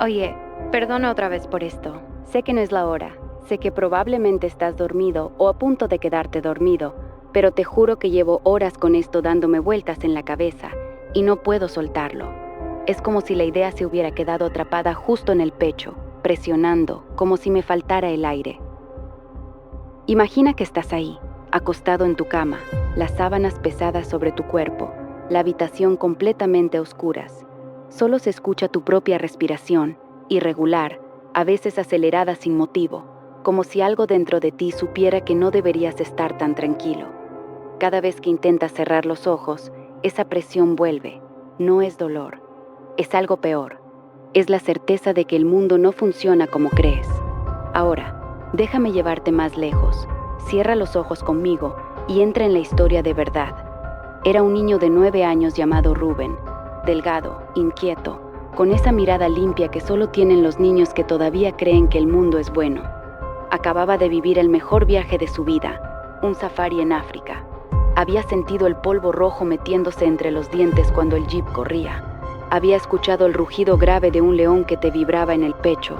Oye, perdona otra vez por esto. Sé que no es la hora. Sé que probablemente estás dormido o a punto de quedarte dormido, pero te juro que llevo horas con esto dándome vueltas en la cabeza y no puedo soltarlo. Es como si la idea se hubiera quedado atrapada justo en el pecho, presionando, como si me faltara el aire. Imagina que estás ahí, acostado en tu cama, las sábanas pesadas sobre tu cuerpo, la habitación completamente a oscuras. Solo se escucha tu propia respiración, irregular, a veces acelerada sin motivo, como si algo dentro de ti supiera que no deberías estar tan tranquilo. Cada vez que intentas cerrar los ojos, esa presión vuelve. No es dolor, es algo peor. Es la certeza de que el mundo no funciona como crees. Ahora, déjame llevarte más lejos. Cierra los ojos conmigo y entra en la historia de verdad. Era un niño de 9 años llamado Rubén, delgado, inquieto, con esa mirada limpia que solo tienen los niños que todavía creen que el mundo es bueno. Acababa de vivir el mejor viaje de su vida, un safari en África. Había sentido el polvo rojo metiéndose entre los dientes cuando el jeep corría. Había escuchado el rugido grave de un león que te vibraba en el pecho.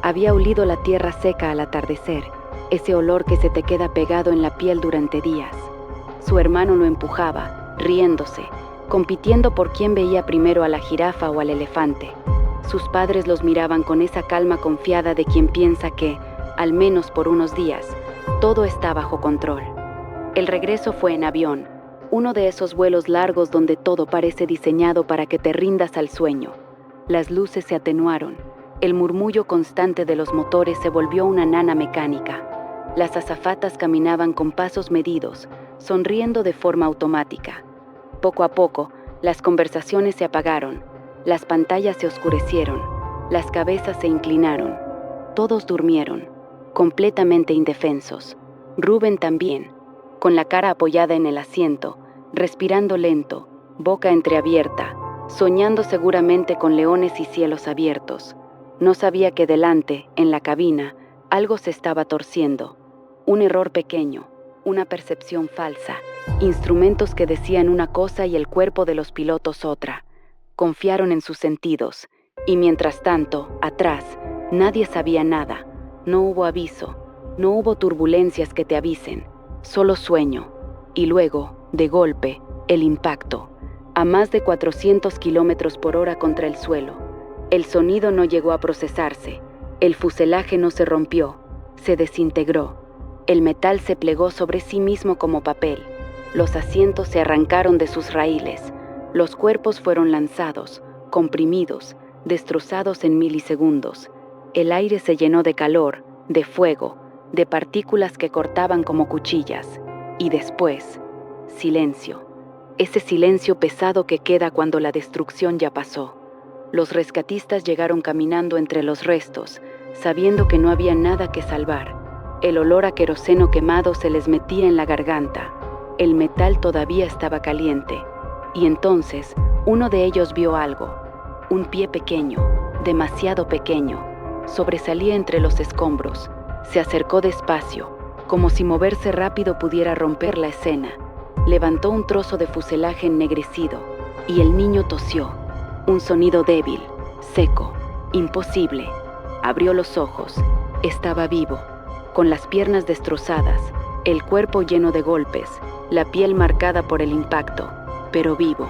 Había olido la tierra seca al atardecer, ese olor que se te queda pegado en la piel durante días. Su hermano lo empujaba, riéndose, compitiendo por quién veía primero a la jirafa o al elefante. Sus padres los miraban con esa calma confiada de quien piensa que, al menos por unos días, todo está bajo control. El regreso fue en avión, uno de esos vuelos largos donde todo parece diseñado para que te rindas al sueño. Las luces se atenuaron, el murmullo constante de los motores se volvió una nana mecánica. Las azafatas caminaban con pasos medidos, sonriendo de forma automática. Poco a poco, las conversaciones se apagaron, las pantallas se oscurecieron, las cabezas se inclinaron. Todos durmieron, completamente indefensos. Rubén también, con la cara apoyada en el asiento, respirando lento, boca entreabierta, soñando seguramente con leones y cielos abiertos. No sabía que delante, en la cabina, algo se estaba torciendo. Un error pequeño, una percepción falsa, instrumentos que decían una cosa y el cuerpo de los pilotos otra. Confiaron en sus sentidos, y mientras tanto, atrás, nadie sabía nada. No hubo aviso, no hubo turbulencias que te avisen, solo sueño. Y luego, de golpe, el impacto, a más de 400 kilómetros por hora contra el suelo. El sonido no llegó a procesarse, el fuselaje no se rompió, se desintegró. El metal se plegó sobre sí mismo como papel. Los asientos se arrancaron de sus raíles. Los cuerpos fueron lanzados, comprimidos, destrozados en milisegundos. El aire se llenó de calor, de fuego, de partículas que cortaban como cuchillas. Y después, silencio. Ese silencio pesado que queda cuando la destrucción ya pasó. Los rescatistas llegaron caminando entre los restos, sabiendo que no había nada que salvar. El olor a queroseno quemado se les metía en la garganta. El metal todavía estaba caliente. Y entonces, uno de ellos vio algo. Un pie pequeño, demasiado pequeño, sobresalía entre los escombros. Se acercó despacio, como si moverse rápido pudiera romper la escena. Levantó un trozo de fuselaje ennegrecido, y el niño tosió. Un sonido débil, seco, imposible. Abrió los ojos. Estaba vivo, con las piernas destrozadas, el cuerpo lleno de golpes, la piel marcada por el impacto, pero vivo.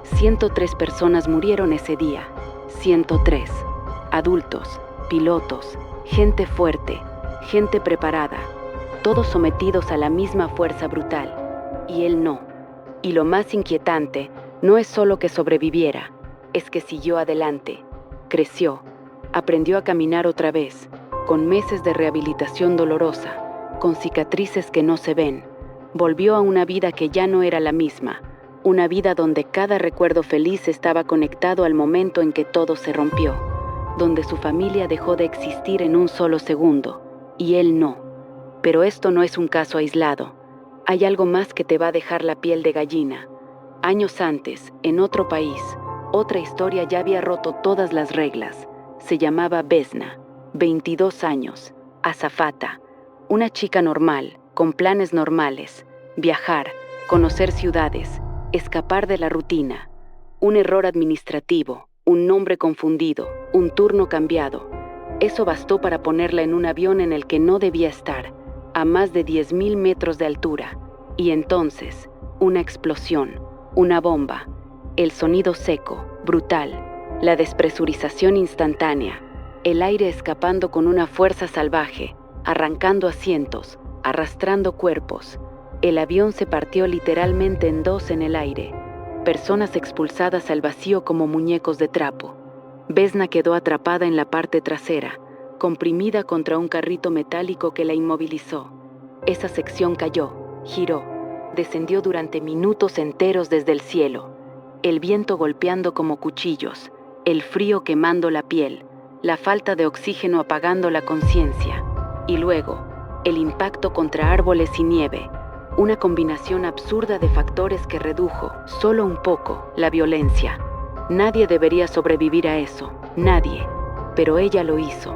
103 personas murieron ese día. 103. Adultos, pilotos, gente fuerte, gente preparada, todos sometidos a la misma fuerza brutal. Y él no. Y lo más inquietante no es solo que sobreviviera, es que siguió adelante, creció, aprendió a caminar otra vez, con meses de rehabilitación dolorosa, con cicatrices que no se ven. Volvió a una vida que ya no era la misma, una vida donde cada recuerdo feliz estaba conectado al momento en que todo se rompió, donde su familia dejó de existir en un solo segundo, y él no. Pero esto no es un caso aislado. Hay algo más que te va a dejar la piel de gallina. Años antes, en otro país, otra historia ya había roto todas las reglas. Se llamaba Vesna, 22 años, azafata, una chica normal, con planes normales, viajar, conocer ciudades, escapar de la rutina. Un error administrativo, un nombre confundido, un turno cambiado. Eso bastó para ponerla en un avión en el que no debía estar, a más de 10.000 metros de altura. Y entonces, una explosión, una bomba, el sonido seco, brutal, la despresurización instantánea, el aire escapando con una fuerza salvaje, arrancando asientos, arrastrando cuerpos. El avión se partió literalmente en dos en el aire, personas expulsadas al vacío como muñecos de trapo. Vesna quedó atrapada en la parte trasera, comprimida contra un carrito metálico que la inmovilizó. Esa sección cayó, giró, descendió durante minutos enteros desde el cielo, el viento golpeando como cuchillos, el frío quemando la piel, la falta de oxígeno apagando la conciencia, y luego, el impacto contra árboles y nieve, una combinación absurda de factores que redujo, solo un poco, la violencia. Nadie debería sobrevivir a eso, nadie, pero ella lo hizo,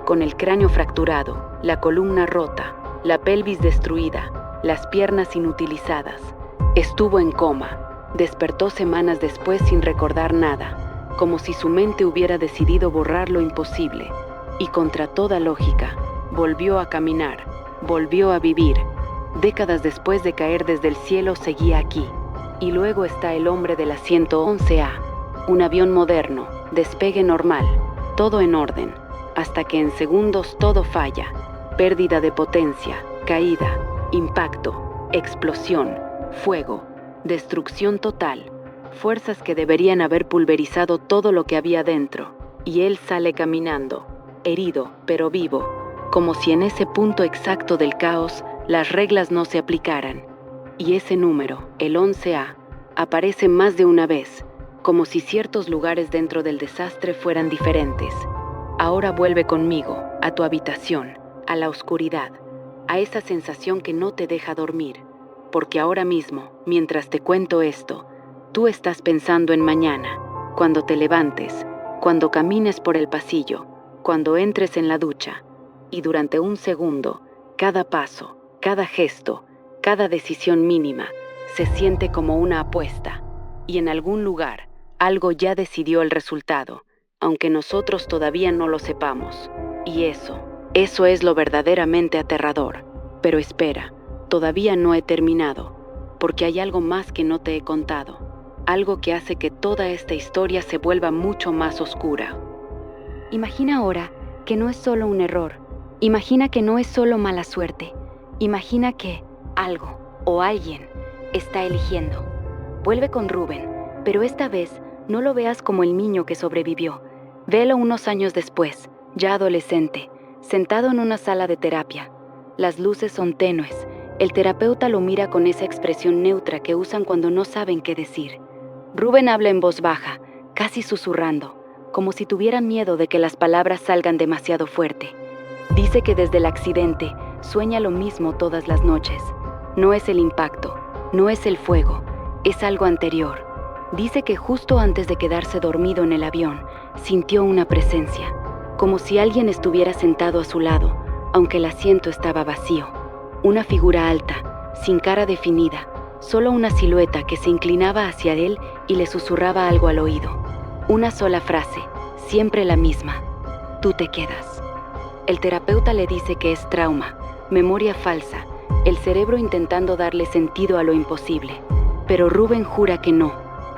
con el cráneo fracturado, la columna rota, la pelvis destruida, las piernas inutilizadas. Estuvo en coma, despertó semanas después sin recordar nada, como si su mente hubiera decidido borrar lo imposible, y contra toda lógica, volvió a caminar, volvió a vivir. Décadas después de caer desde el cielo seguía aquí. Y luego está el hombre de la 111A, un avión moderno, despegue normal, todo en orden, hasta que en segundos todo falla, pérdida de potencia, caída, impacto, explosión, fuego, destrucción total, fuerzas que deberían haber pulverizado todo lo que había dentro, y él sale caminando, herido pero vivo, como si en ese punto exacto del caos las reglas no se aplicaran. Y ese número, el 11A, aparece más de una vez, como si ciertos lugares dentro del desastre fueran diferentes. Ahora vuelve conmigo, a tu habitación, a la oscuridad, a esa sensación que no te deja dormir, porque ahora mismo, mientras te cuento esto, tú estás pensando en mañana, cuando te levantes, cuando camines por el pasillo, cuando entres en la ducha, y durante un segundo, cada paso, cada gesto, cada decisión mínima, se siente como una apuesta, y en algún lugar, algo ya decidió el resultado, aunque nosotros todavía no lo sepamos. Y eso es lo verdaderamente aterrador. Pero espera, todavía no he terminado, porque hay algo más que no te he contado, algo que hace que toda esta historia se vuelva mucho más oscura. Imagina ahora que no es solo un error, imagina que no es solo mala suerte, imagina que algo o alguien está eligiendo. Vuelve con Rubén, pero esta vez no lo veas como el niño que sobrevivió. Velo unos años después, ya adolescente, sentado en una sala de terapia. Las luces son tenues. El terapeuta lo mira con esa expresión neutra que usan cuando no saben qué decir. Rubén habla en voz baja, casi susurrando, como si tuviera miedo de que las palabras salgan demasiado fuerte. Dice que desde el accidente sueña lo mismo todas las noches. No es el impacto, no es el fuego, es algo anterior. Dice que justo antes de quedarse dormido en el avión, sintió una presencia, como si alguien estuviera sentado a su lado, aunque el asiento estaba vacío. Una figura alta, sin cara definida, solo una silueta que se inclinaba hacia él y le susurraba algo al oído. Una sola frase, siempre la misma: tú te quedas. El terapeuta le dice que es trauma, memoria falsa, el cerebro intentando darle sentido a lo imposible. Pero Rubén jura que no.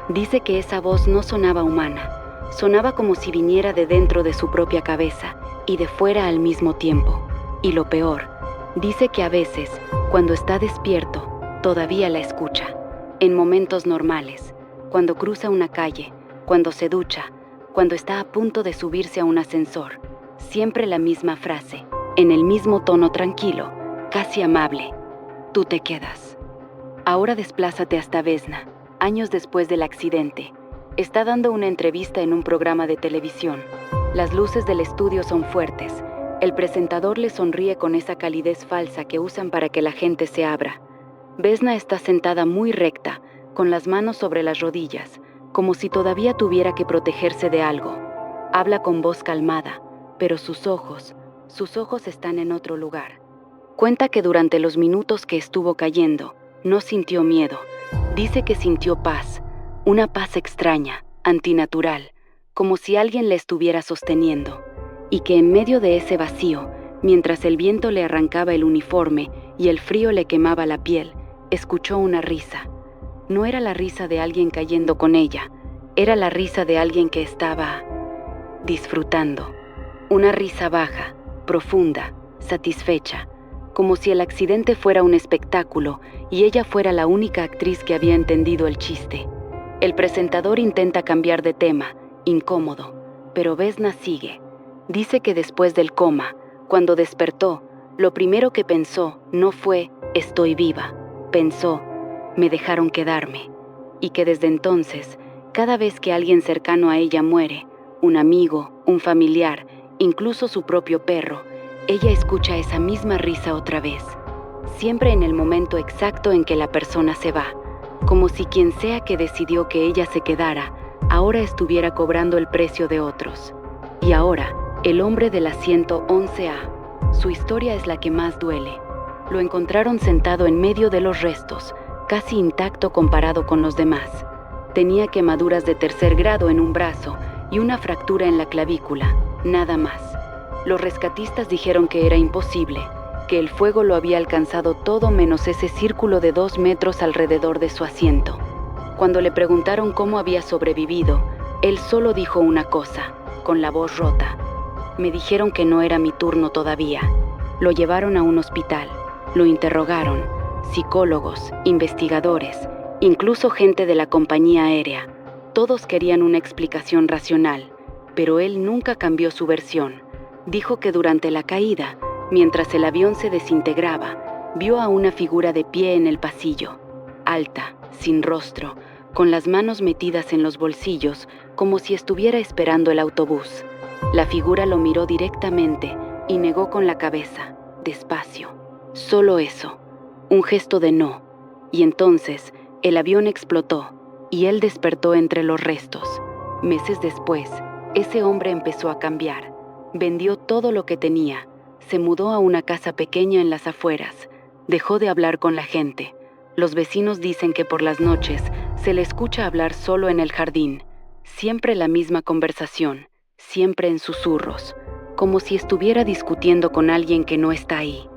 Dice que esa voz no sonaba humana, sonaba como si viniera de dentro de su propia cabeza y de fuera al mismo tiempo. Y lo peor, dice que a veces, cuando está despierto, todavía la escucha. En momentos normales, cuando cruza una calle, cuando se ducha, cuando está a punto de subirse a un ascensor. Siempre la misma frase, en el mismo tono tranquilo, casi amable: tú te quedas. Ahora desplázate hasta Vesna, años después del accidente. Está dando una entrevista en un programa de televisión. Las luces del estudio son fuertes. El presentador le sonríe con esa calidez falsa que usan para que la gente se abra. Vesna está sentada muy recta, con las manos sobre las rodillas, como si todavía tuviera que protegerse de algo. Habla con voz calmada, pero sus ojos están en otro lugar. Cuenta que durante los minutos que estuvo cayendo, no sintió miedo. Dice que sintió paz, una paz extraña, antinatural, como si alguien le estuviera sosteniendo, y que en medio de ese vacío, mientras el viento le arrancaba el uniforme y el frío le quemaba la piel, escuchó una risa. No era la risa de alguien cayendo con ella, era la risa de alguien que estaba disfrutando. Una risa baja, profunda, satisfecha, como si el accidente fuera un espectáculo y ella fuera la única actriz que había entendido el chiste. El presentador intenta cambiar de tema, incómodo, pero Vesna sigue. Dice que después del coma, cuando despertó, lo primero que pensó no fue «estoy viva», pensó «me dejaron quedarme», y que desde entonces, cada vez que alguien cercano a ella muere, un amigo, un familiar, incluso su propio perro, ella escucha esa misma risa otra vez, siempre en el momento exacto en que la persona se va, como si quien sea que decidió que ella se quedara, ahora estuviera cobrando el precio de otros. Y ahora, el hombre del asiento 11A, su historia es la que más duele. Lo encontraron sentado en medio de los restos, casi intacto comparado con los demás. Tenía quemaduras de 3er grado en un brazo y una fractura en la clavícula, nada más. Los rescatistas dijeron que era imposible, que el fuego lo había alcanzado todo menos ese círculo de 2 metros alrededor de su asiento. Cuando le preguntaron cómo había sobrevivido, él solo dijo una cosa, con la voz rota. Me dijeron que no era mi turno todavía. Lo llevaron a un hospital, lo interrogaron, psicólogos, investigadores, incluso gente de la compañía aérea. Todos querían una explicación racional, pero él nunca cambió su versión. Dijo que durante la caída, mientras el avión se desintegraba, vio a una figura de pie en el pasillo, alta, sin rostro, con las manos metidas en los bolsillos, como si estuviera esperando el autobús. La figura lo miró directamente y negó con la cabeza, despacio. Solo eso, un gesto de no. Y entonces, el avión explotó y él despertó entre los restos. Meses después, ese hombre empezó a cambiar. Vendió todo lo que tenía, se mudó a una casa pequeña en las afueras, dejó de hablar con la gente. Los vecinos dicen que por las noches se le escucha hablar solo en el jardín, siempre la misma conversación, siempre en susurros, como si estuviera discutiendo con alguien que no está ahí.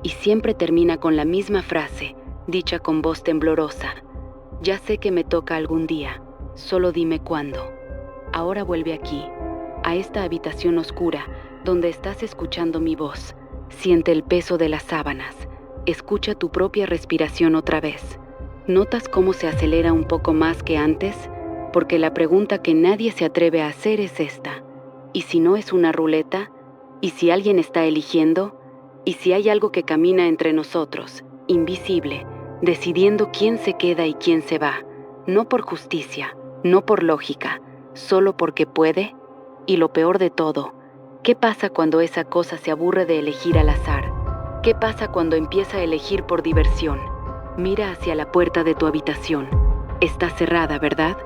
Y siempre termina con la misma frase, dicha con voz temblorosa. Ya sé que me toca algún día, solo dime cuándo. Ahora vuelve aquí, a esta habitación oscura, donde estás escuchando mi voz. Siente el peso de las sábanas. Escucha tu propia respiración otra vez. ¿Notas cómo se acelera un poco más que antes? Porque la pregunta que nadie se atreve a hacer es esta. ¿Y si no es una ruleta? ¿Y si alguien está eligiendo? ¿Y si hay algo que camina entre nosotros, invisible, decidiendo quién se queda y quién se va? No por justicia, no por lógica, solo porque puede. Y lo peor de todo, ¿qué pasa cuando esa cosa se aburre de elegir al azar? ¿Qué pasa cuando empieza a elegir por diversión? Mira hacia la puerta de tu habitación. Está cerrada, ¿verdad?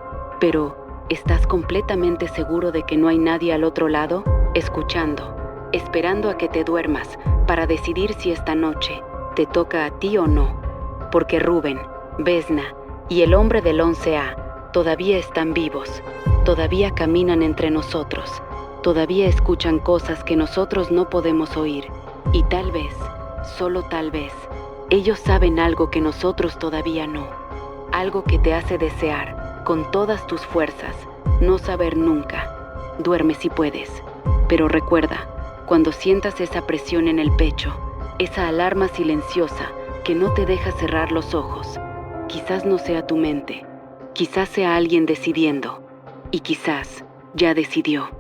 Pero, ¿estás completamente seguro de que no hay nadie al otro lado? Escuchando, esperando a que te duermas para decidir si esta noche te toca a ti o no. Porque Rubén, Vesna y el hombre del 11A todavía están vivos. Todavía caminan entre nosotros, todavía escuchan cosas que nosotros no podemos oír. Y tal vez, solo tal vez, ellos saben algo que nosotros todavía no. Algo que te hace desear, con todas tus fuerzas, no saber nunca. Duerme si puedes, pero recuerda, cuando sientas esa presión en el pecho, esa alarma silenciosa que no te deja cerrar los ojos, quizás no sea tu mente, quizás sea alguien decidiendo. Y quizás ya decidió.